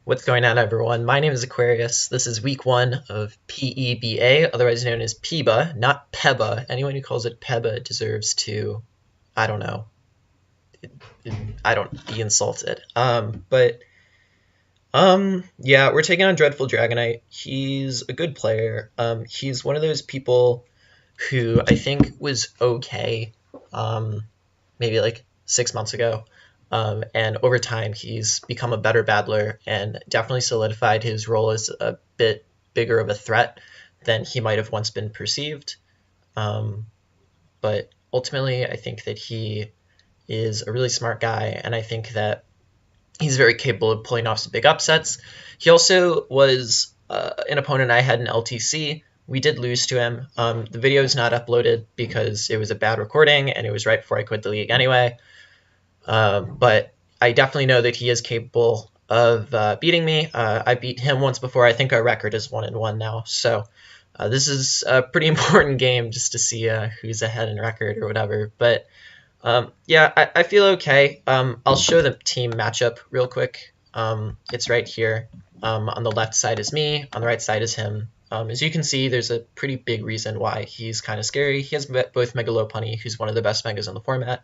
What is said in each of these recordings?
What's going on, everyone? My name is Aquarius. This is week 1 of PEBA, otherwise known as PEBA, not PEBA. Anyone who calls it PEBA deserves to, I don't know, be insulted. Yeah, we're taking on Dreadful Dragonite. He's a good player. He's one of those people who I think was okay, maybe like 6 months ago. And over time, he's become a better battler and definitely solidified his role as a bit bigger of a threat than he might have once been perceived. But ultimately, I think that he is a really smart guy, and I think that he's very capable of pulling off some big upsets. He also was an opponent I had in LTC. We did lose to him. The video is not uploaded because it was a bad recording, and it was right before I quit the league anyway. But I definitely know that he is capable of beating me. I beat him once before. I think our record is 1-1 now. So this is a pretty important game just to see who's ahead in record or whatever. But yeah, I feel okay. I'll show the team matchup real quick. It's right here. On the left side is me. On the right side is him. As you can see, there's a pretty big reason why he's kind of scary. He has both Mega Lopunny, who's one of the best megas in the format,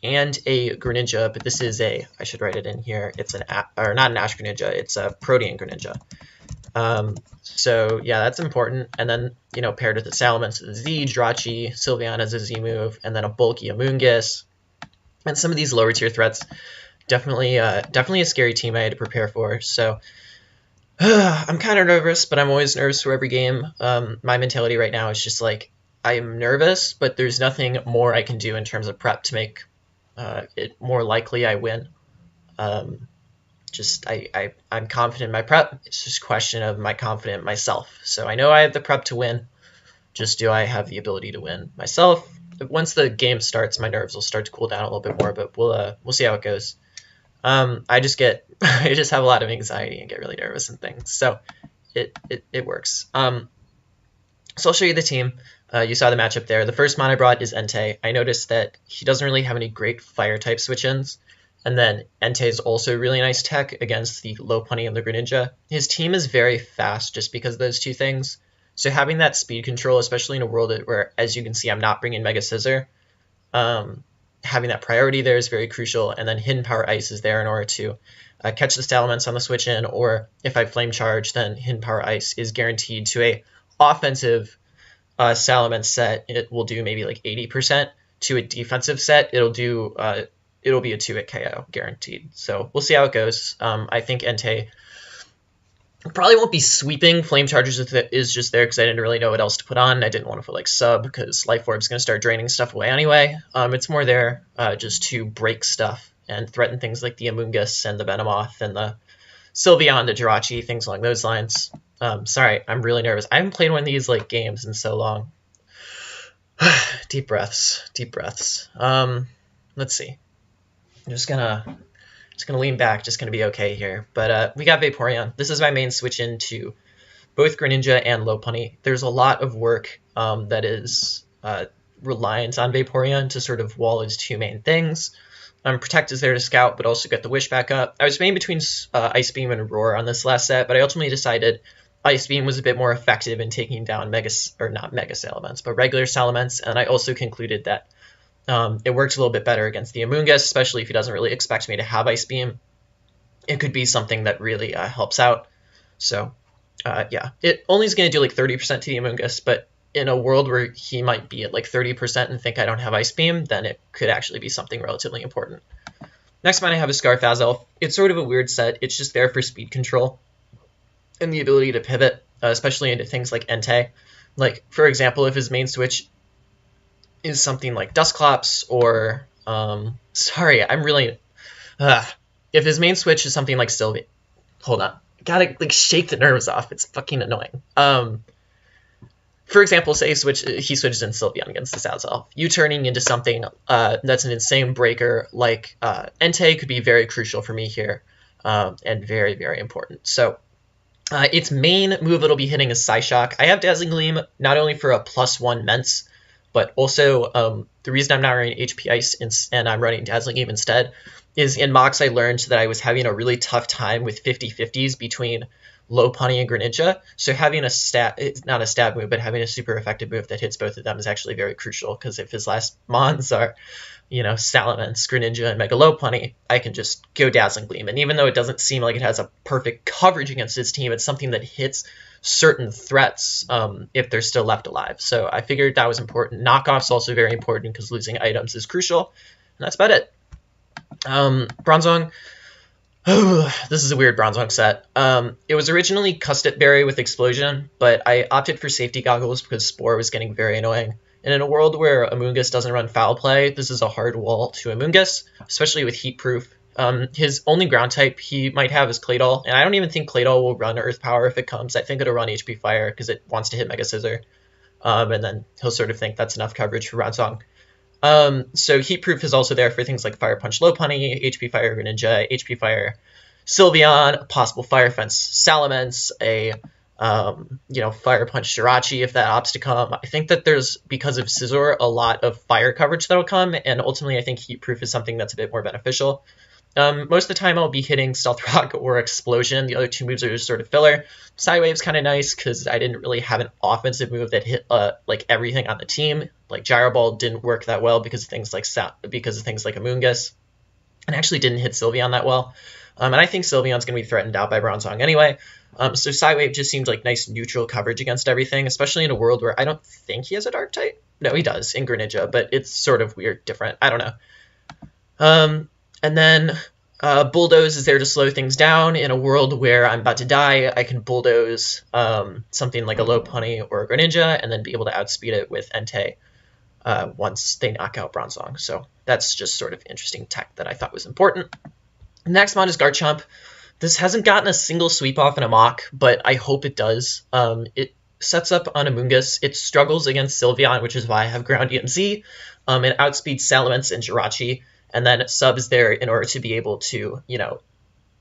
and a Greninja, but this is I should write it in here, it's or not an Ash Greninja, it's a Protean Greninja. So yeah, that's important. And then, paired with the Salamence, the Z, Jirachi, Sylveon's a Z move, and then a bulky Amoonguss. And some of these lower tier threats, definitely a scary team I had to prepare for. So I'm kind of nervous, but I'm always nervous for every game. My mentality right now is just like, I'm nervous, but there's nothing more I can do in terms of prep to make it more likely I win. I'm confident in my prep. It's just a question of my confident in myself. So I know I have the prep to win. Just do I have the ability to win myself? Once the game starts, my nerves will start to cool down a little bit more, but we'll see how it goes. I just have a lot of anxiety and get really nervous and things. So it works. So I'll show you the team. You saw the matchup there. The first mon I brought is Entei. I noticed that he doesn't really have any great fire type switch-ins. And then Entei is also really nice tech against the Lopunny and the Greninja. His team is very fast just because of those two things. So having that speed control, especially in a world where, as you can see, I'm not bringing Mega Scissor, having that priority there is very crucial. And then Hidden Power Ice is there in order to catch the Salamence on the switch-in, or if I Flame Charge, then Hidden Power Ice is guaranteed to a offensive Salamence set. It will do maybe like 80%. To a defensive set, it'll be a 2-hit KO guaranteed. So we'll see how it goes. I think Entei probably won't be sweeping. Flame Charges is just there because I didn't really know what else to put on. I didn't want to put like Sub because Life Orb's going to start draining stuff away anyway. It's more there just to break stuff and threaten things like the Amoonguss and the Venomoth and the Sylveon, the Jirachi, things along those lines. Sorry, I'm really nervous. I haven't played one of these games in so long. Deep breaths. Let's see. I'm just gonna lean back, just gonna be okay here. But we got Vaporeon. This is my main switch into both Greninja and Lopunny. There's a lot of work that is reliant on Vaporeon to sort of wall his two main things. Protect is there to scout, but also get the wish back up. I was weighing between Ice Beam and Roar on this last set, but I ultimately decided Ice Beam was a bit more effective in taking down not Mega Salamence, but regular Salamence, and I also concluded that it works a little bit better against the Amoonguss, especially if he doesn't really expect me to have Ice Beam. It could be something that really helps out. So, yeah, it only is going to do like 30% to the Amoonguss, but in a world where he might be at like 30% and think I don't have Ice Beam, then it could actually be something relatively important. Next one I have is Scarf Azelf. It's sort of a weird set. It's just there for speed control and the ability to pivot, especially into things like Entei. Like, for example, if his main switch is something like Dusclops or... sorry, I'm really... if his main switch is something like Sylveon... Hold on. Gotta, shake the nerves off. It's fucking annoying. For example, say he switches in Sylveon against this Azelf. You turning into something that's an insane breaker like Entei could be very crucial for me here, and very, very important. So its main move it'll be hitting is Psyshock. I have Dazzling Gleam not only for a +1 Mence, but also the reason I'm not running HP Ice and I'm running Dazzling Gleam instead is in mocks I learned that I was having a really tough time with 50-50s between Lopunny and Greninja, so having a not a stab move, but having a super effective move that hits both of them is actually very crucial, because if his last mons are, Salamence, Greninja, and Mega Lopunny, I can just go Dazzling Gleam, and even though it doesn't seem like it has a perfect coverage against his team, it's something that hits certain threats if they're still left alive, so I figured that was important. Knockoff's also very important, because losing items is crucial, and that's about it. Bronzong. This is a weird Bronzong set. It was originally Custard Berry with Explosion, but I opted for Safety Goggles because Spore was getting very annoying. And in a world where Amoonguss doesn't run Foul Play, this is a hard wall to Amoonguss, especially with Heat Proof. His only ground type he might have is Claydol, and I don't even think Claydol will run Earth Power if it comes. I think it'll run HP Fire because it wants to hit Mega Scissor, and then he'll sort of think that's enough coverage for Bronzong. So Heat Proof is also there for things like Fire Punch Lopunny, HP Fire Greninja, HP Fire Sylveon, possible Fire Fence Salamence, a Fire Punch Jirachi if that opts to come. I think that there's, because of Scizor, a lot of fire coverage that'll come, and ultimately I think Heat Proof is something that's a bit more beneficial. Most of the time I'll be hitting Stealth Rock or Explosion. The other two moves are just sort of filler. Sidewave's kind of nice because I didn't really have an offensive move that hit like everything on the team. Like Gyro Ball didn't work that well because of things like Amoonguss, and actually didn't hit Sylveon that well. And I think Sylveon's going to be threatened out by Bronzong anyway. So Sidewave just seems like nice neutral coverage against everything, especially in a world where I don't think he has a Dark type. No, he does in Greninja, but it's sort of weird, different. I don't know. And then Bulldoze is there to slow things down. In a world where I'm about to die, I can Bulldoze something like a Lopunny or a Greninja, and then be able to outspeed it with Entei once they knock out Bronzong. So that's just sort of interesting tech that I thought was important. Next mod is Garchomp. This hasn't gotten a single sweep off in a mock, but I hope it does. It sets up on Amoonguss. It struggles against Sylveon, which is why I have Ground EMZ. It outspeeds Salamence and Jirachi. And then Sub is there in order to be able to,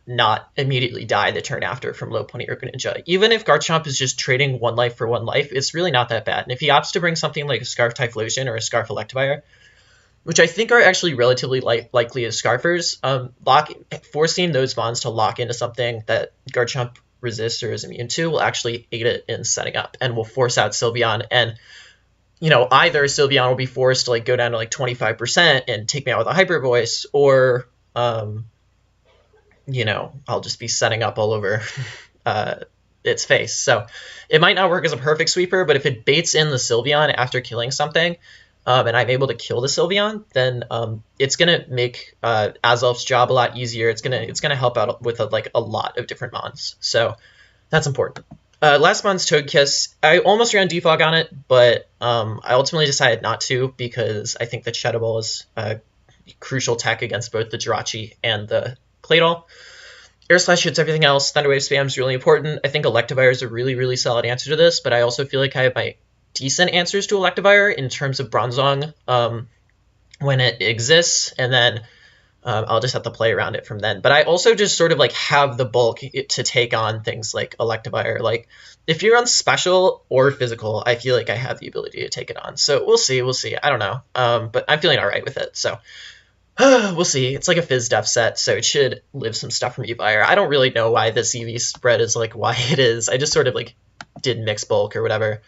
not immediately die the turn after from Lopunny or Greninja. Even if Garchomp is just trading one life for one life, it's really not that bad. And if he opts to bring something like a Scarf Typhlosion or a Scarf Electivire, which I think are actually relatively likely as Scarfers, forcing those Mons to lock into something that Garchomp resists or is immune to will actually aid it in setting up and will force out Sylveon. And either Sylveon will be forced to go down to 25% and take me out with a Hyper Voice, or I'll just be setting up all over its face. So it might not work as a perfect sweeper, but if it baits in the Sylveon after killing something, and I'm able to kill the Sylveon, then it's gonna make Azelf's job a lot easier. It's gonna help out with a lot of different Mons. So that's important. Last month's Togekiss, I almost ran Defog on it, but I ultimately decided not to because I think that Shadow Ball is a crucial tech against both the Jirachi and the Claydol. Air Slash hits everything else. Thunder Wave spam is really important. I think Electivire is a really, really solid answer to this, but I also feel like I have my decent answers to Electivire in terms of Bronzong when it exists, and then I'll just have to play around it from then. But I also just sort of have the bulk to take on things like Electivire. If you're on special or physical, I feel like I have the ability to take it on. So we'll see. I don't know. But I'm feeling all right with it. So we'll see. It's like a Fizz Def set, so it should live some stuff from Eevire. I don't really know why this EV spread is why it is. I just sort of did mix bulk or whatever.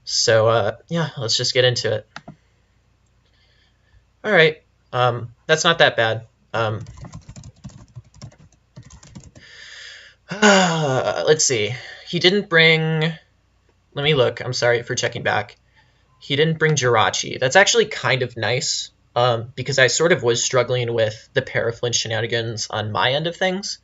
So yeah, let's just get into it. All right. That's not that bad. Let's see. He didn't bring... Let me look. I'm sorry for checking back. He didn't bring Jirachi. That's actually kind of nice, because I sort of was struggling with the Paraflinch shenanigans on my end of things.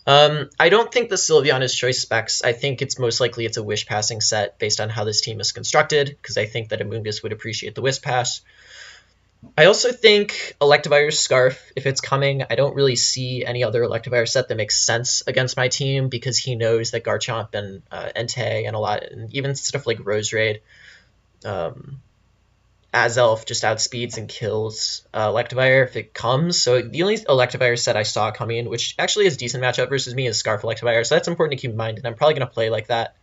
I don't think the Sylveon is choice specs. I think it's most likely it's a Wish Passing set based on how this team is constructed, because I think that Amoonguss would appreciate the Wish Pass. I also think Electivire's Scarf, if it's coming, I don't really see any other Electivire set that makes sense against my team, because he knows that Garchomp and Entei and even stuff like Roserade, Azelf just outspeeds and kills Electivire if it comes. So the only Electivire set I saw coming, which actually is a decent matchup versus me, is Scarf Electivire, so that's important to keep in mind, and I'm probably going to play like that.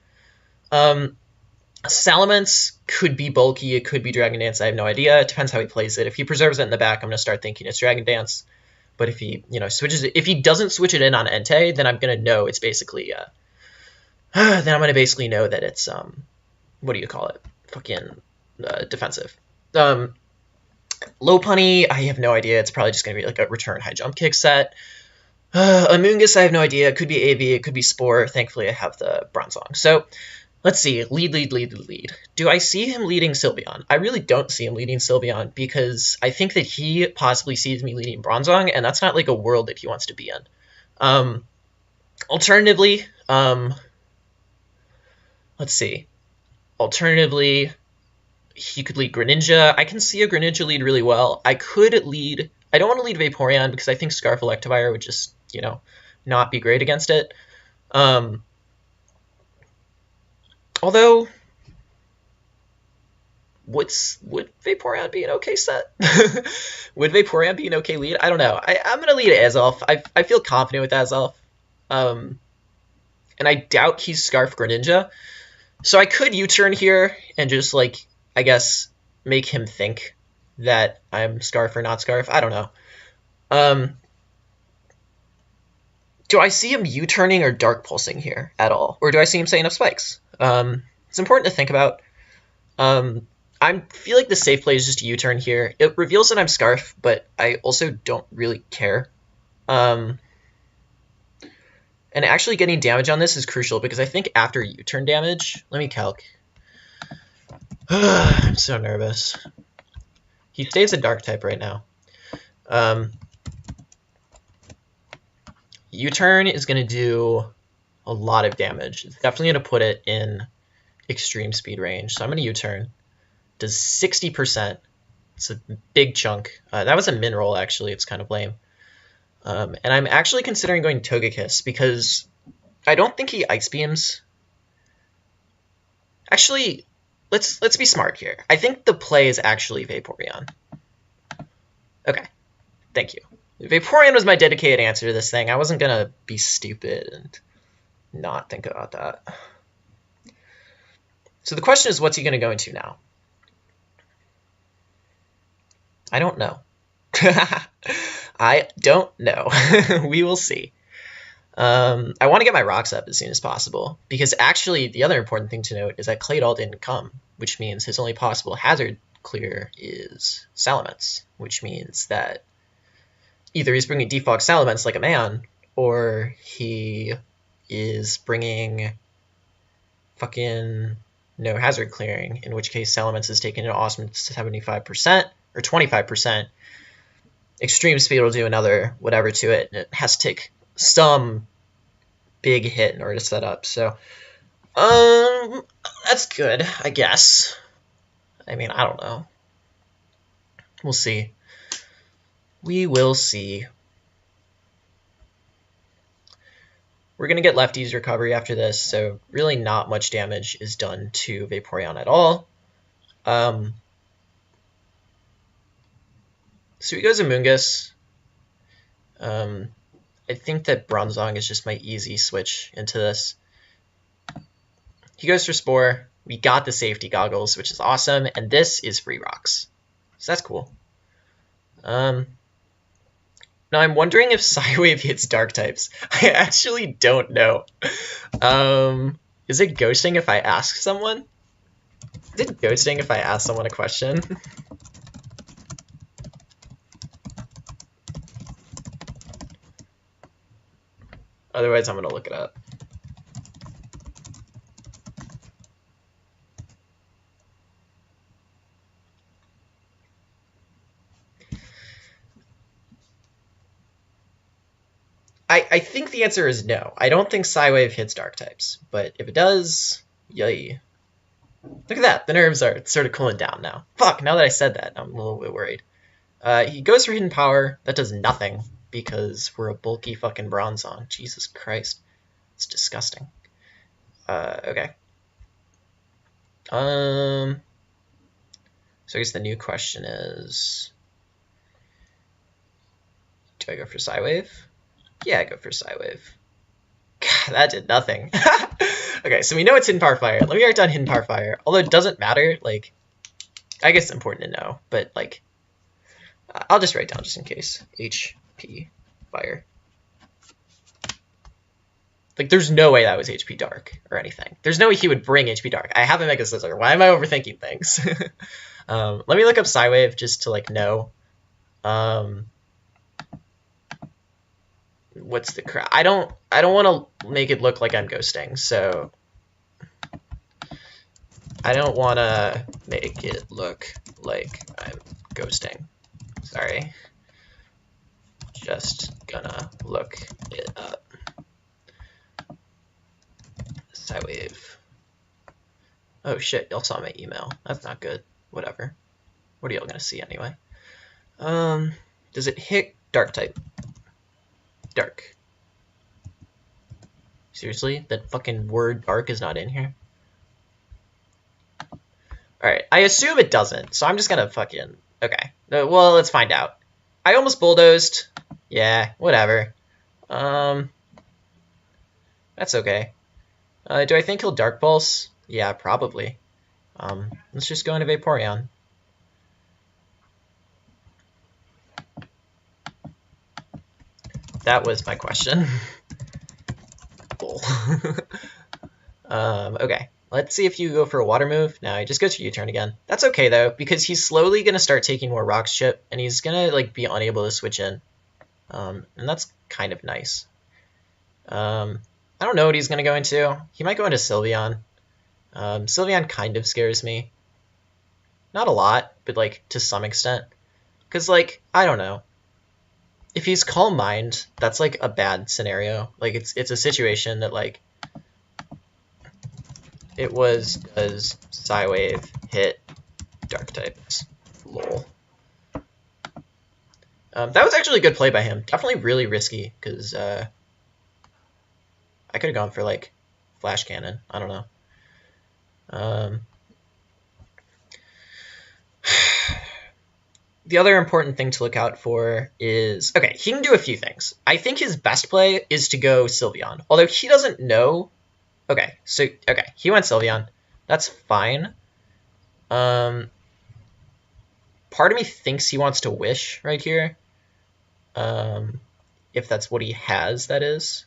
Salamence could be bulky, it could be Dragon Dance, I have no idea. It depends how he plays it. If he preserves it in the back, I'm going to start thinking it's Dragon Dance. But if he, switches it, if he doesn't switch it in on Entei, then I'm gonna know it's basically, then I'm gonna basically know that it's, what do you call it? Fucking defensive. Low punny, I have no idea. It's probably just gonna be like a return high jump kick set. Amoonguss, I have no idea. It could be AV, it could be Spore. Thankfully, I have the Bronzong. So let's see. Lead. Do I see him leading Sylveon? I really don't see him leading Sylveon because I think that he possibly sees me leading Bronzong, and that's not like a world that he wants to be in. Alternatively, let's see. Alternatively, he could lead Greninja. I can see a Greninja lead really well. I could lead... I don't want to lead Vaporeon because I think Scarf Electivire would just, not be great against it. Although, would Vaporeon be an okay set? Would Vaporeon be an okay lead? I don't know. I'm going to lead Azelf. I feel confident with Azelf. And I doubt he's Scarf Greninja. So I could U-turn here and just, I guess, make him think that I'm Scarf or not Scarf. I don't know. Do I see him U-turning or Dark Pulsing here at all? Or do I see him setting up spikes? It's important to think about. I feel like the safe play is just U-turn here. It reveals that I'm Scarf, but I also don't really care. And actually getting damage on this is crucial because I think after U-turn damage... Let me calc. I'm so nervous. He stays a Dark type right now. U-turn is going to do a lot of damage. It's definitely going to put it in extreme speed range. So I'm going to U-turn. Does 60%. It's a big chunk. That was a min roll, actually. It's kind of lame. And I'm actually considering going Togekiss because I don't think he Ice Beams. Actually, let's be smart here. I think the play is actually Vaporeon. Okay, thank you. Vaporeon was my dedicated answer to this thing. I wasn't going to be stupid and not think about that. So the question is, what's he going to go into now? I don't know. I don't know. We will see. I want to get my rocks up as soon as possible, because actually the other important thing to note is that Claydol didn't come, which means his only possible hazard clear is Salamence, which means that either he's bringing Defog Salamence like a man, or he is bringing fucking no hazard clearing, in which case Salamence is taking an awesome 75% or 25%. Extreme Speed will do another whatever to it, and it has to take some big hit in order to set up. So, that's good, I guess. I mean, I don't know. We'll see. We will see. We're going to get Lefty's recovery after this, so really not much damage is done to Vaporeon at all. So he goes Amoonguss. I think that Bronzong is just my easy switch into this. He goes for Spore. We got the safety goggles, which is awesome, and this is free rocks. So that's cool. Now I'm wondering if Psywave hits Dark types. I actually don't know. Is it ghosting if I ask someone? Is it ghosting if I ask someone a question? Otherwise, I'm going to look it up. I think the answer is no. I don't think Psywave hits Dark types, but if it does, yay. Look at that. The nerves are sort of cooling down now. Fuck, now that I said that, I'm a little bit worried. He goes for Hidden Power. That does nothing, because we're a bulky fucking Bronzong. Jesus Christ. It's disgusting. Okay. So I guess the new question is... Do I go for Psywave? Yeah, I go for Psywave. God, that did nothing. Okay, so we know it's Hidden Power Fire. Let me write down Hidden Power Fire. Although it doesn't matter, like... I guess it's important to know, but, like... I'll just write down just in case. H. HP Fire. Like, there's no way that was HP Dark or anything. There's no way he would bring HP Dark. I have a Mega Scissor. Why am I overthinking things? Let me look up Psywave just to, like, know. What's the crap? I don't want to make it look like I'm ghosting, so I don't want to make it look like I'm ghosting. Sorry. Just gonna look it up. Psywave. Oh shit, y'all saw my email. That's not good. Whatever. What are y'all gonna see anyway? Does it hit Dark type? Dark. Seriously? That fucking word dark is not in here? Alright, I assume it doesn't, so I'm just gonna fucking... Okay. Well, let's find out. I almost bulldozed. Yeah, whatever. That's okay. Do I think he'll Dark Pulse? Yeah, probably. Let's just go into Vaporeon. That was my question. Cool. Okay, let's see if you go for a water move. No, he just goes for U-turn again. That's okay though, because he's slowly gonna start taking more Rock's Chip, and he's gonna like be unable to switch in. And that's kind of nice. I don't know what he's gonna go into. He might go into Sylveon. Sylveon kind of scares me. Not a lot, but like to some extent. Cause like, I don't know. If he's Calm Mind, that's like a bad scenario. Like it's a situation that like it was does Psywave hit Dark types? Lol. That was actually a good play by him. Definitely really risky because I could have gone for like Flash Cannon. I don't know. The other important thing to look out for is, okay, he can do a few things. I think his best play is to go Sylveon, although he doesn't know. Okay, so, okay, he went Sylveon. That's fine. Part of me thinks he wants to Wish right here. If that's what he has, that is.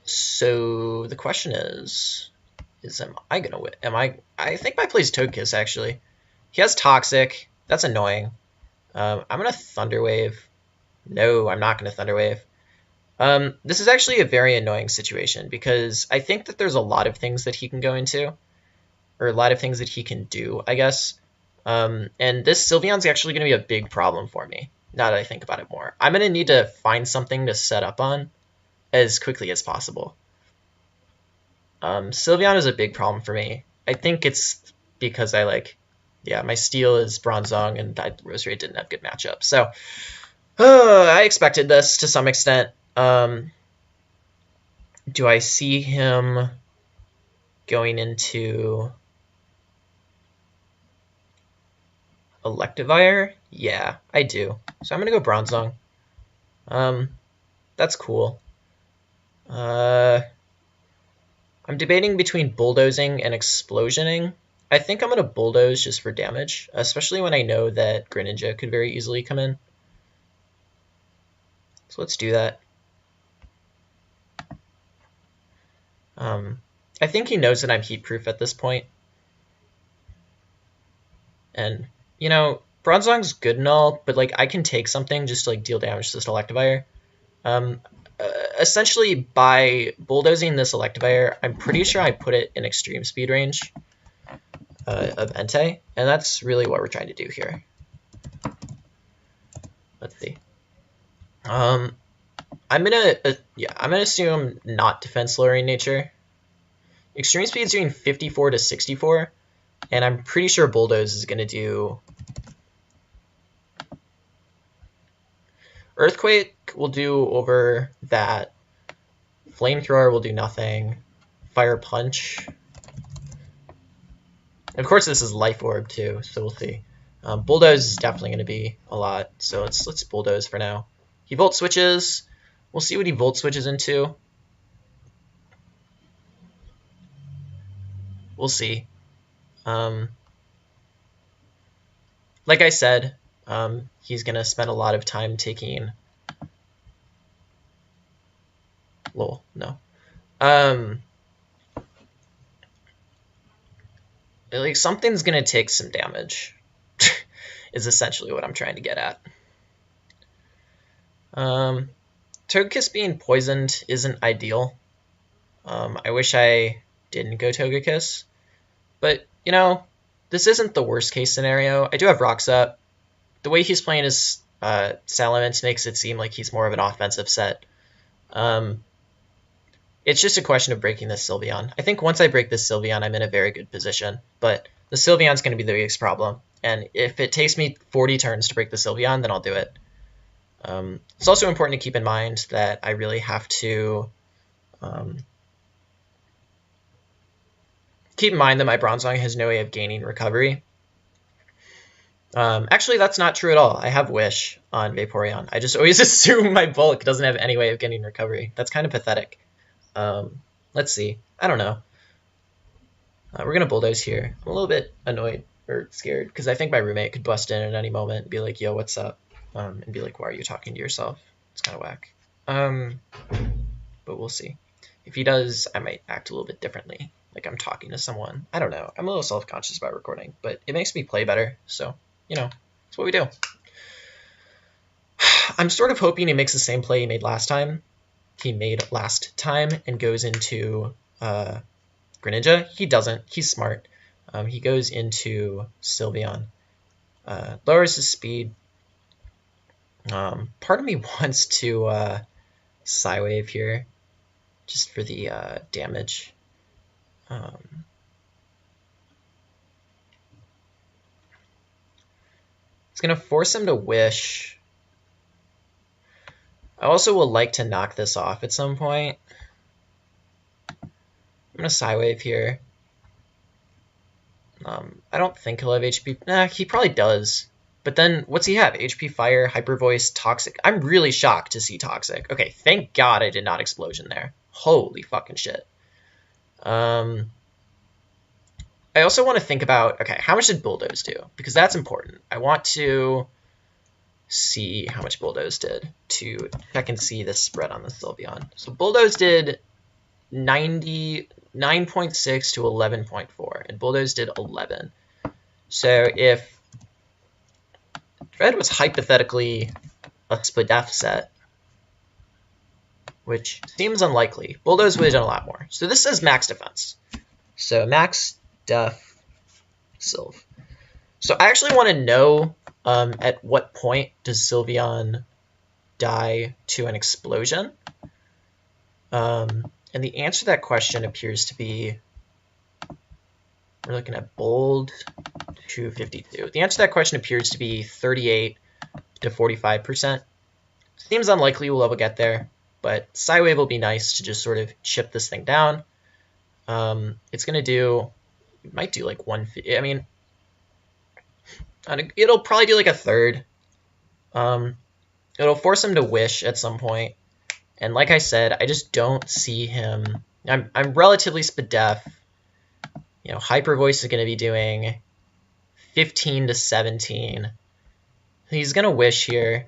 So the question is am I gonna win? I think my play's Togekiss, actually. He has Toxic. That's annoying. I'm gonna Thunder Wave. No, I'm not gonna Thunder Wave. This is actually a very annoying situation because I think that there's a lot of things that he can go into, or a lot of things that he can do, I guess. And this Sylveon's actually gonna be a big problem for me, now that I think about it more. I'm gonna need to find something to set up on as quickly as possible. Sylveon is a big problem for me. I think it's because my Steel is Bronzong and Roserade didn't have good matchups. So, I expected this to some extent. Do I see him going into Electivire? Yeah, I do. So I'm going to go Bronzong. That's cool. I'm debating between Bulldozing and Explosioning. I think I'm going to Bulldoze just for damage, especially when I know that Greninja could very easily come in. So let's do that. I think he knows that I'm Heat-Proof at this point. And, you know, Bronzong's good and all, but, like, I can take something just to, like, deal damage to this Electivire. Essentially, by bulldozing this Electivire, I'm pretty sure I put it in extreme speed range of Entei, and that's really what we're trying to do here. Let's see. I'm gonna assume not defense lowering nature. Extreme speed is doing 54 to 64, and I'm pretty sure bulldoze is gonna do. Earthquake will do over that. Flamethrower will do nothing. Fire Punch. Of course, this is Life Orb too, so we'll see. Bulldoze is definitely going to be a lot, so let's Bulldoze for now. He Volt Switches. We'll see what he Volt Switches into. We'll see. Like I said, He's going to spend a lot of time taking... Lol, no. Like, something's going to take some damage, is essentially what I'm trying to get at. Togekiss being poisoned isn't ideal. I wish I didn't go Togekiss, but, you know, this isn't the worst case scenario. I do have Rocks up. The way he's playing his Salamence makes it seem like he's more of an offensive set. It's just a question of breaking this Sylveon. I think once I break this Sylveon, I'm in a very good position, but the Sylveon's going to be the biggest problem, and if it takes me 40 turns to break the Sylveon, then I'll do it. It's also important to keep in mind that I really have to keep in mind that my Bronzong has no way of gaining recovery. Actually, that's not true at all. I have Wish on Vaporeon. I just always assume my Bulk doesn't have any way of getting recovery. That's kind of pathetic. Let's see. I don't know. We're going to Bulldoze here. I'm a little bit annoyed or scared because I think my roommate could bust in at any moment and be like, yo, what's up? And be like, why are you talking to yourself? It's kind of whack. But we'll see. If he does, I might act a little bit differently. Like I'm talking to someone. I don't know. I'm a little self-conscious about recording, but it makes me play better. So, you know, that's what we do. I'm sort of hoping he makes the same play he made last time. And goes into Greninja. He doesn't. He's smart. He goes into Sylveon. Lowers his speed. Part of me wants to Psywave here, just for the damage. It's going to force him to Wish. I also will like to knock this off at some point. I'm going to Psywave here. I don't think he'll have HP. Nah, he probably does. But then, what's he have? HP Fire, Hyper Voice, Toxic. I'm really shocked to see Toxic. Okay, thank God I did not Explosion there. Holy fucking shit. I also want to think about, okay, how much did Bulldoze do? Because that's important. I want to see how much Bulldoze did to check and see the spread on the Sylveon. So Bulldoze did 9.6 to 11.4, and Bulldoze did 11. So if Dread was hypothetically a Spadef set, which seems unlikely, Bulldoze would have done a lot more. So this is max defense. So max def Sylve. So I actually want to know at what point does Sylveon die to an explosion? And the answer to that question appears to be, we're looking at bold 252. The answer to that question appears to be 38 to 45%. Seems unlikely we'll ever get there, but Psywave will be nice to just sort of chip this thing down. It's going to do, it might do like 150, I mean, it'll probably do like a third. It'll force him to Wish at some point. And like I said, I just don't see him. I'm relatively Spadef. You know, Hyper Voice is going to be doing 15 to 17. He's going to Wish here.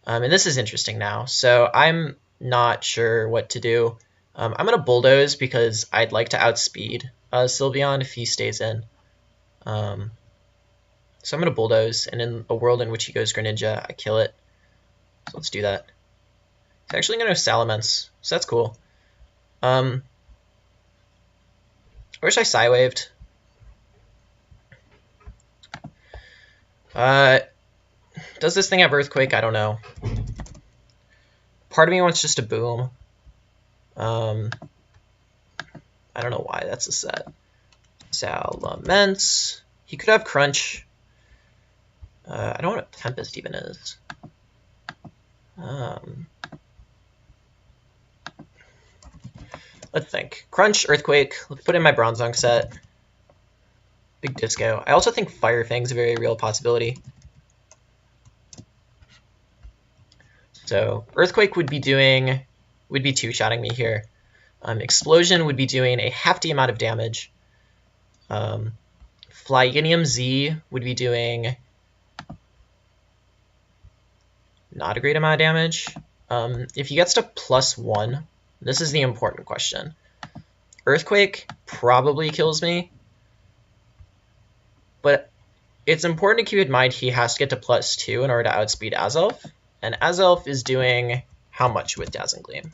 And this is interesting now. So I'm not sure what to do. I'm going to Bulldoze because I'd like to outspeed Sylveon if he stays in. So I'm going to Bulldoze, and in a world in which he goes Greninja, I kill it. So let's do that. He's actually going to Salamence, so that's cool. I wish I Psywaved. Does this thing have Earthquake? I don't know. Part of me wants just a Boom. I don't know why that's a set. Salamence. He could have Crunch. I don't know what Tempest even is. Let's think. Crunch, Earthquake. Let's put in my Bronzong set. Big Disco. I also think Fire Fang's a very real possibility. So Earthquake would be two-shotting me here. Explosion would be doing a hefty amount of damage. Flyinium Z would be doing not a great amount of damage. If he gets to +1, this is the important question. Earthquake probably kills me, but it's important to keep in mind he has to get to +2 in order to outspeed Azelf, and Azelf is doing how much with Dazzling Gleam?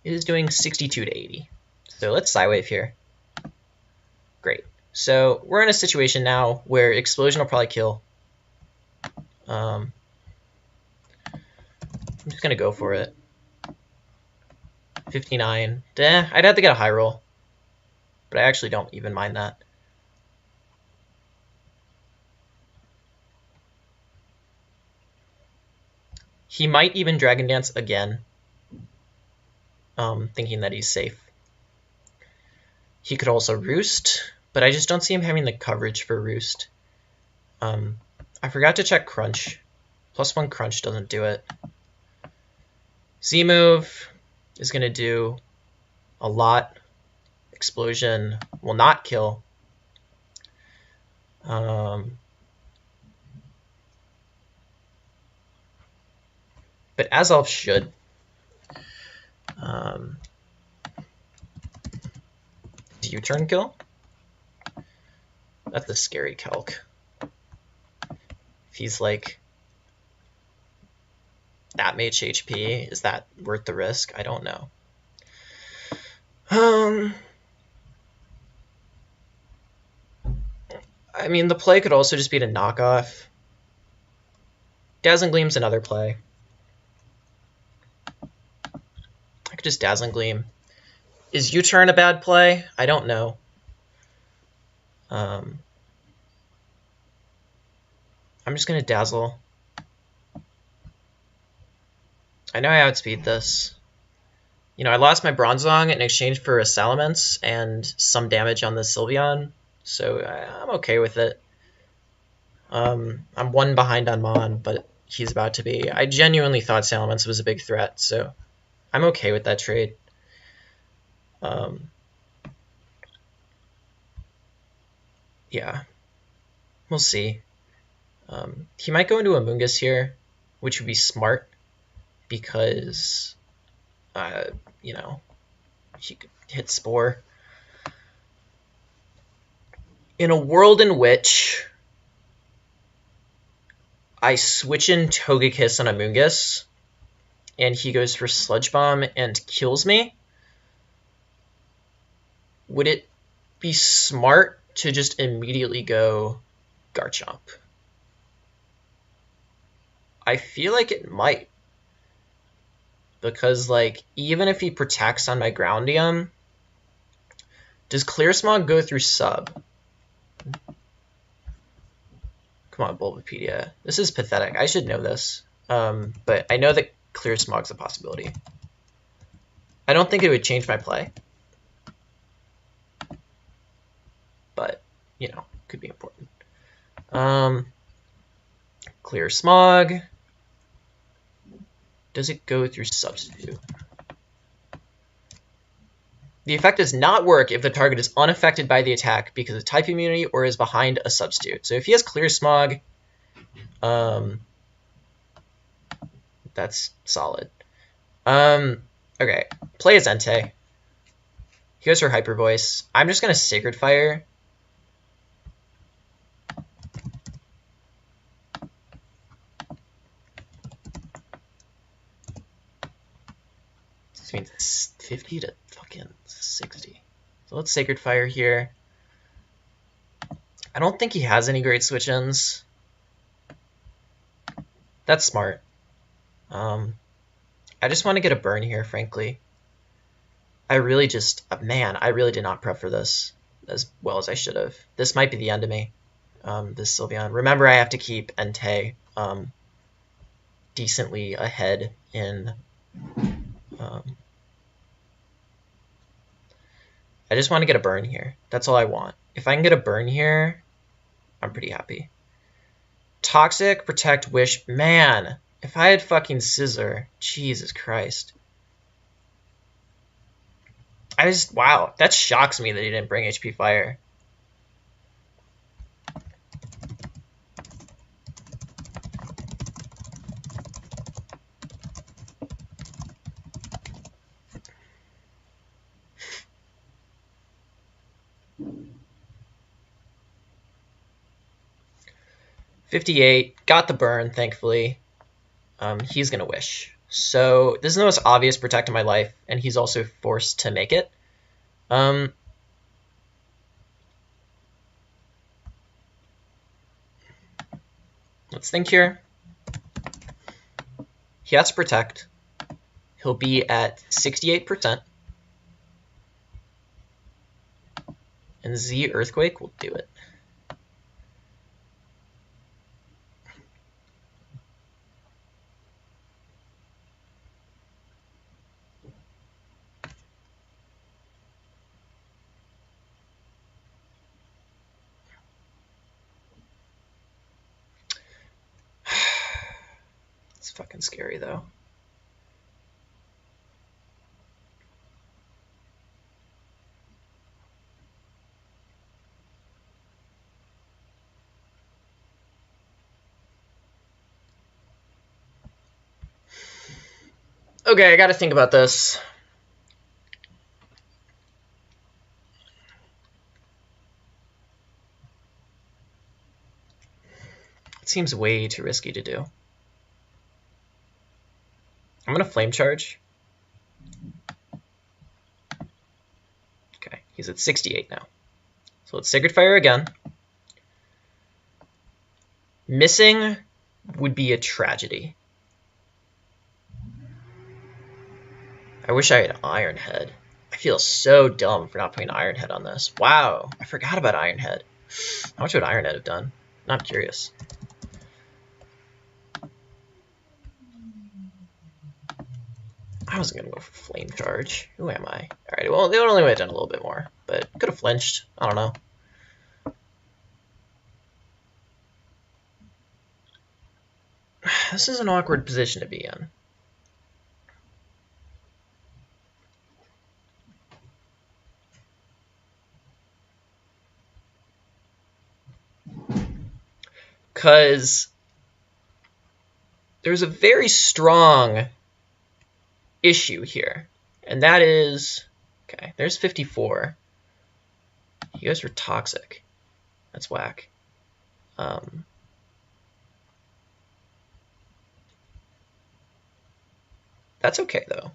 It is doing 62 to 80. So let's Psywave here. Great. So we're in a situation now where Explosion will probably kill. I'm just going to go for it. 59. I'd have to get a high roll, but I actually don't even mind that. He might even Dragon Dance again, thinking that he's safe. He could also Roost, but I just don't see him having the coverage for Roost. I forgot to check Crunch. +1 Crunch doesn't do it. Z-move is going to do a lot. Explosion will not kill. But Azelf should. U-turn kill? That's a scary calc. If he's like that much HP, is that worth the risk? I don't know. I mean, the play could also just be to knock off. Dazzling Gleam's another play. I could just Dazzling Gleam. Is U-turn a bad play? I don't know. I'm just going to Dazzle. I know I outspeed this. You know, I lost my Bronzong in exchange for a Salamence and some damage on the Sylveon, so I'm okay with it. I'm one behind on Mon, but he's about to be. I genuinely thought Salamence was a big threat, so I'm okay with that trade. Yeah, we'll see. He might go into Amoonguss here, which would be smart because, you know, he could hit Spore. In a world in which I switch in Togekiss on Amoonguss and he goes for Sludge Bomb and kills me, would it be smart to just immediately go Garchomp? I feel like it might. Because, like, even if he protects on my Groundium, does Clear Smog go through sub? Come on, Bulbapedia. This is pathetic. I should know this. But I know that Clear Smog's a possibility. I don't think it would change my play. But, you know, could be important. Clear Smog. Does it go through Substitute? The effect does not work if the target is unaffected by the attack because of type immunity or is behind a substitute. So if he has Clear Smog, that's solid. Okay, play as Entei. He goes for Hyper Voice. I'm just going to Sacred Fire. This means 50 to fucking 60. So let's Sacred Fire here. I don't think he has any great switch-ins. That's smart. I just want to get a burn here, frankly. I really just... man, I really did not prep for this as well as I should have. This might be the end of me, this Sylveon. Remember, I have to keep Entei decently ahead in... I just want to get a burn here. That's all I want. If I can get a burn here, I'm pretty happy. Toxic, Protect, Wish. Man, if I had fucking Scissor, Jesus Christ. Wow, that shocks me that he didn't bring HP Fire. 58, got the burn, thankfully. He's going to Wish. So this is the most obvious Protect in my life, and he's also forced to make it. Let's think here. He has to Protect. He'll be at 68%. And Z Earthquake will do it. It's fucking scary though. Okay, I gotta think about this. It seems way too risky to do. I'm gonna Flame Charge. Okay, he's at 68 now. So let's Sacred Fire again. Missing would be a tragedy. I wish I had Iron Head. I feel so dumb for not putting Iron Head on this. Wow, I forgot about Iron Head. How much would Iron Head have done? I'm curious. I wasn't going to go for Flame Charge. Who am I? Alright, well, they only would have done a little bit more, but could have flinched. I don't know. This is an awkward position to be in. Because there's a very strong issue here, and that is, okay, there's 54. He goes for Toxic. That's whack. That's okay, though.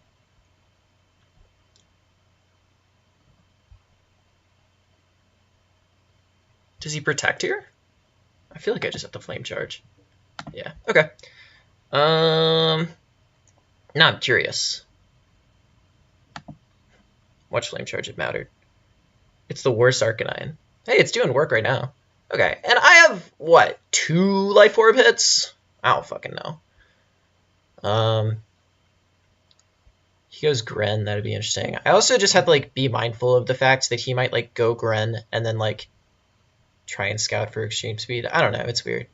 Does he Protect here? I feel like I just have to Flame Charge. Yeah, okay. Now I'm curious. Much Flame Charge it mattered. It's the worst Arcanine. Hey, it's doing work right now. Okay, and I have, what, 2 Life Orb hits? I don't fucking know. He goes Gren, that'd be interesting. I also just have to, like, be mindful of the fact that he might, like, go Gren and then, like, try and scout for extreme speed. I don't know, it's weird.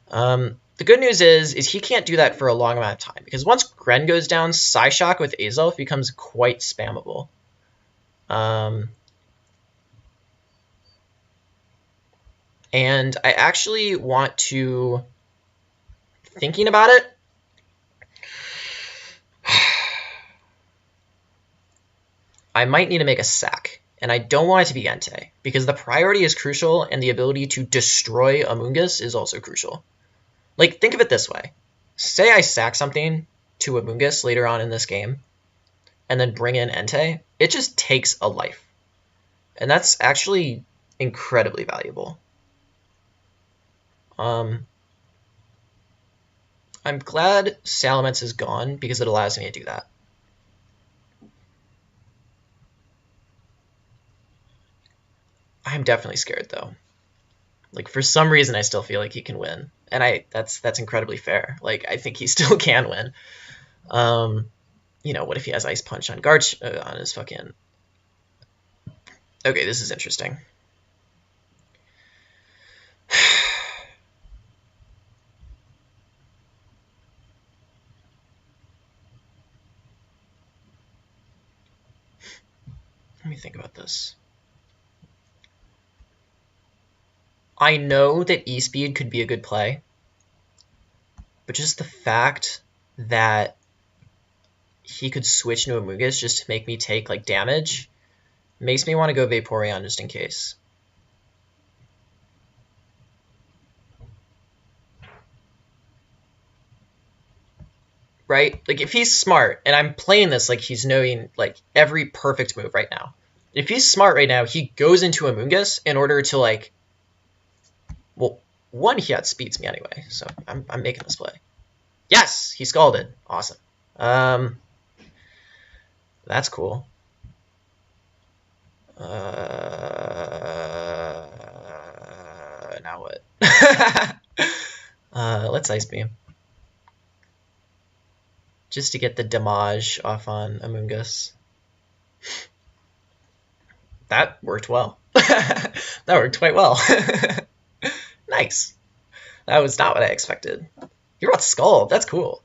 The good news is he can't do that for a long amount of time, because once Gren goes down, Psyshock with Azelf becomes quite spammable. And I actually want to, thinking about it, I might need to make a sack, and I don't want it to be Entei, because the priority is crucial, and the ability to destroy Amoonguss is also crucial. Like, think of it this way. Say I sack something to Amoonguss later on in this game, and then bring in Entei, it just takes a life. And that's actually incredibly valuable. I'm glad Salamence is gone, because it allows me to do that. I'm definitely scared, though. Like, for some reason, I still feel like he can win. And that's incredibly fair. Like, I think he still can win. You know, what if he has Ice Punch on on his fucking... Okay, this is interesting. Let me think about this. I know that E-Speed could be a good play, but just the fact that he could switch into Amoonguss just to make me take, like, damage makes me want to go Vaporeon just in case. right? Like, if he's smart, and I'm playing this like he's knowing, like, every perfect move right now. If he's smart right now, he goes into Amoonguss in order to, like... Well, one, he outspeeds me anyway, so I'm making this play. Yes! He Scalded. Awesome. That's cool. Now what? Let's Ice Beam. Just to get the damage off on Amoonguss. That worked well. That worked quite well. Nice. That was not what I expected. You're about Scald. That's cool.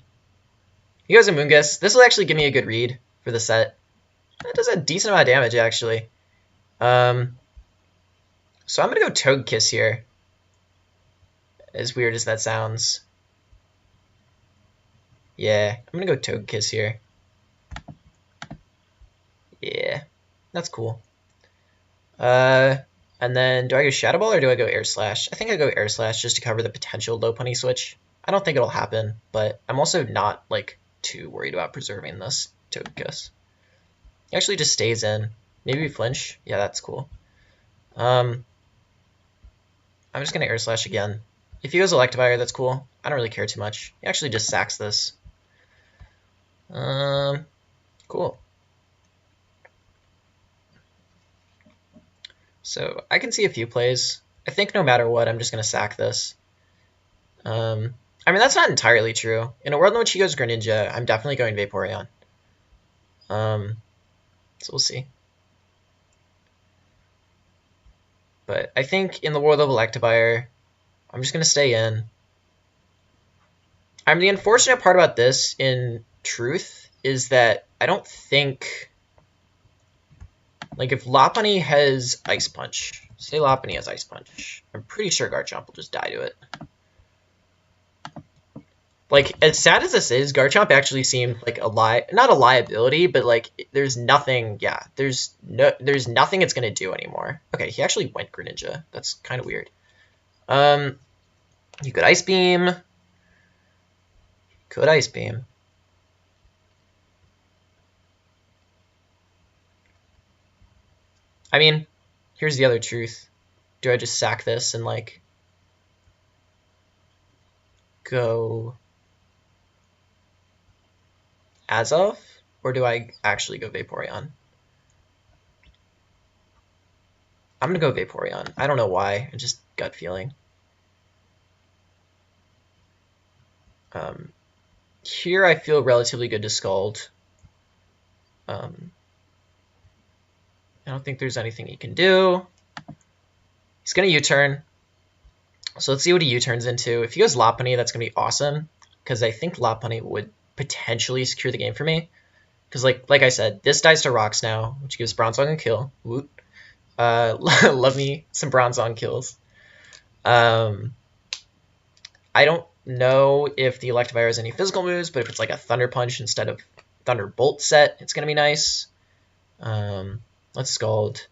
He goes Amoonguss. This will actually give me a good read for the set. That does a decent amount of damage, actually. So I'm going to go Togekiss here. As weird as that sounds. Yeah, I'm going to go Togekiss here. Yeah, that's cool. And then do I go Shadow Ball or do I go Air Slash? I think I go Air Slash just to cover the potential Lopunny switch. I don't think it'll happen, but I'm also not, like, too worried about preserving this Togekiss. He actually just stays in. Maybe flinch. Yeah, that's cool. I'm just going to Air Slash again. If he goes Electivire, that's cool. I don't really care too much. He actually just sacks this. Cool. So I can see a few plays. I think no matter what, I'm just going to sack this. I mean, that's not entirely true. In a world in which he goes Greninja, I'm definitely going Vaporeon. So we'll see. But I think in the world of Electivire, I'm just going to stay in. The unfortunate part about this, in truth, is that I don't think... Like, if Lopunny has Ice Punch, say Lopunny has Ice Punch, I'm pretty sure Garchomp will just die to it. Like, as sad as this is, Garchomp actually seemed like not a liability, but like, there's nothing, yeah, there's nothing it's gonna do anymore. Okay, he actually went Greninja. That's kind of weird. You could Ice Beam. Could Ice Beam. I mean, here's the other truth. Do I just sack this and, like, go Azov? Or do I actually go Vaporeon? I'm going to go Vaporeon. I don't know why. I just gut feeling. Here I feel relatively good to Scald. I don't think there's anything he can do. He's going to U-turn. So let's see what he U-turns into. If he goes Lopunny, that's going to be awesome. Because I think Lopunny would potentially secure the game for me. Because like I said, this dies to Rocks now, which gives Bronzong a kill. Woot. Love me some Bronzong kills. I don't know if the Electivire has any physical moves, but if it's like a Thunder Punch instead of Thunderbolt set, it's going to be nice. Let's Scald.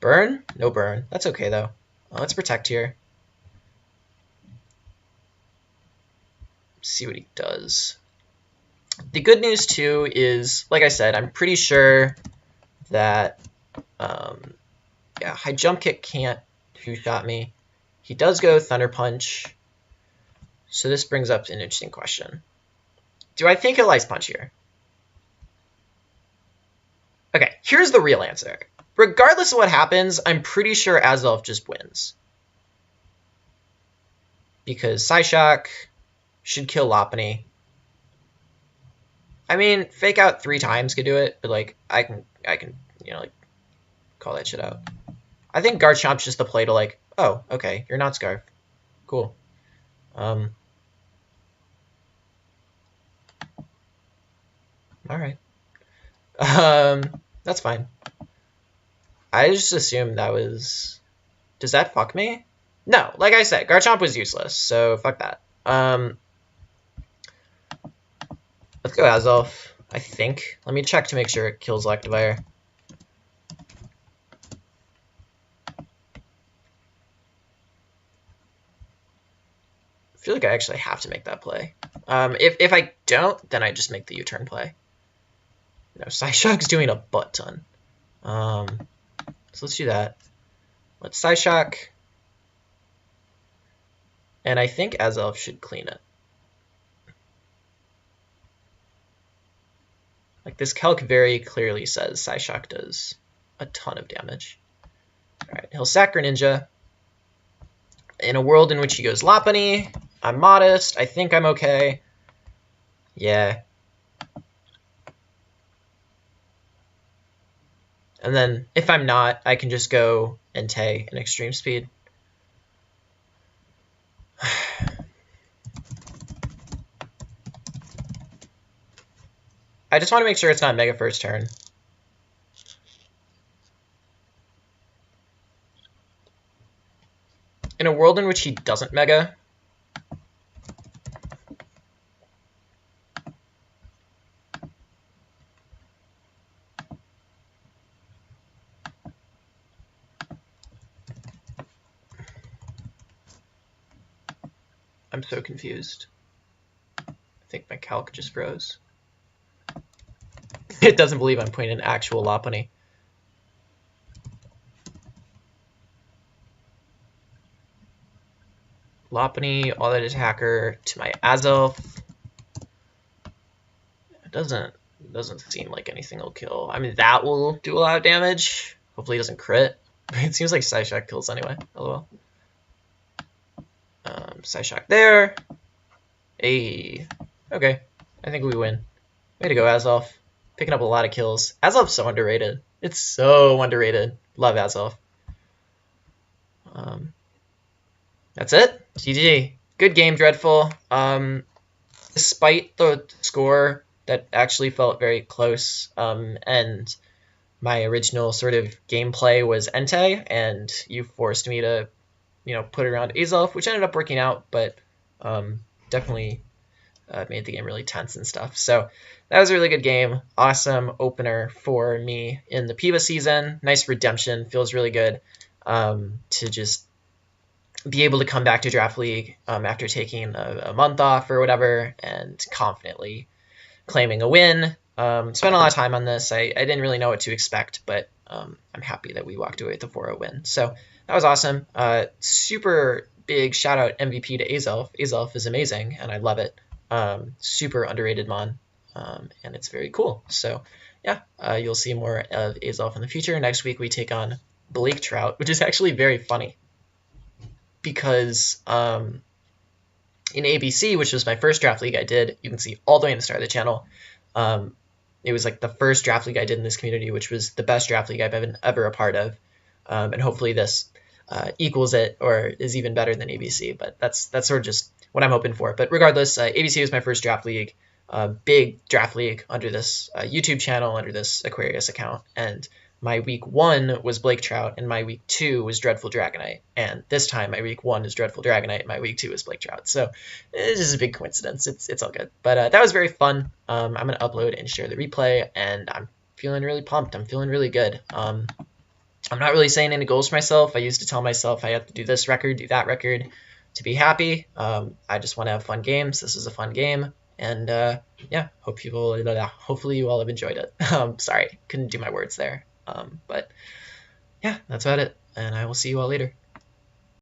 Burn? No burn. That's okay, though. Let's Protect here. See what he does. The good news, too, is, like I said, I'm pretty sure that, yeah, High Jump Kick can't two-shot me. He does go Thunder Punch. So this brings up an interesting question. Do I think he'll Ice Punch here? Okay, here's the real answer. Regardless of what happens, I'm pretty sure Azelf just wins. Because Psyshock should kill Lopunny. I mean, Fake Out 3 times could do it, but like I can you know, like, call that shit out. I think Garchomp's just the play to like, oh, okay, you're not Scarf. Cool. Alright. That's fine. I just assumed that was... Does that fuck me? No, like I said, Garchomp was useless, so fuck that. Let's go Azelf, I think. Let me check to make sure it kills Electivire. I feel like I actually have to make that play. If I don't, then I just make the U-turn play. No, Psyshock's doing a butt ton. So let's do that. Let's Psyshock. And I think Azelf should clean it. Like, this calc very clearly says Psyshock does a ton of damage. Alright, he'll sack Greninja. In a world in which he goes Lopunny, I'm modest. I think I'm okay. Yeah. And then, if I'm not, I can just go Entei in extreme speed. I just want to make sure it's not Mega first turn. In a world in which he doesn't Mega, I'm so confused. I think my calc just froze. It doesn't believe I'm putting an actual Lopunny. Lopunny, all that attacker to my Azelf. It doesn't seem like anything will kill. I mean, that will do a lot of damage. Hopefully it doesn't crit. It seems like Psyshock kills anyway. LOL. Psyshock there. Hey. Okay. I think we win. Way to go, Azelf. Picking up a lot of kills. Azelf's so underrated. It's so underrated. Love Azelf. That's it. GG. Good game, Dreadful. Despite the score that actually felt very close, and my original sort of gameplay was Entei, and you forced me to, put it around Azelf, which ended up working out, but definitely made the game really tense and stuff. So that was a really good game. Awesome opener for me in the PEBA season. Nice redemption. Feels really good to just be able to come back to Draft League after taking a month off or whatever and confidently claiming a win. Spent a lot of time on this. I didn't really know what to expect, but I'm happy that we walked away with the 4-0 win. So that was awesome. Super big shout out MVP to Azelf. Azelf is amazing, and I love it. Super underrated mon, and it's very cool. So yeah, you'll see more of Azelf in the future. Next week we take on Blake Trout, which is actually very funny because in ABC, which was my first Draft League I did, you can see all the way in the start of the channel, it was like the first Draft League I did in this community, which was the best Draft League I've been ever a part of, and hopefully this equals it or is even better than ABC, but that's sort of just what I'm hoping for. But regardless, ABC was my first Draft League, big Draft League under this YouTube channel, under this Aquarius account, and my week 1 was Blake Trout, and my week 2 was Dreadful Dragonite, and this time my week 1 is Dreadful Dragonite, and my week 2 is Blake Trout. So it's just a big coincidence. It's all good. But that was very fun. I'm going to upload and share the replay, and I'm feeling really pumped. I'm feeling really good. I'm not really saying any goals for myself. I used to tell myself I have to do this record, do that record to be happy. I just want to have fun games. This is a fun game. And yeah, hopefully you all have enjoyed it. Sorry, couldn't do my words there. But yeah, that's about it. And I will see you all later.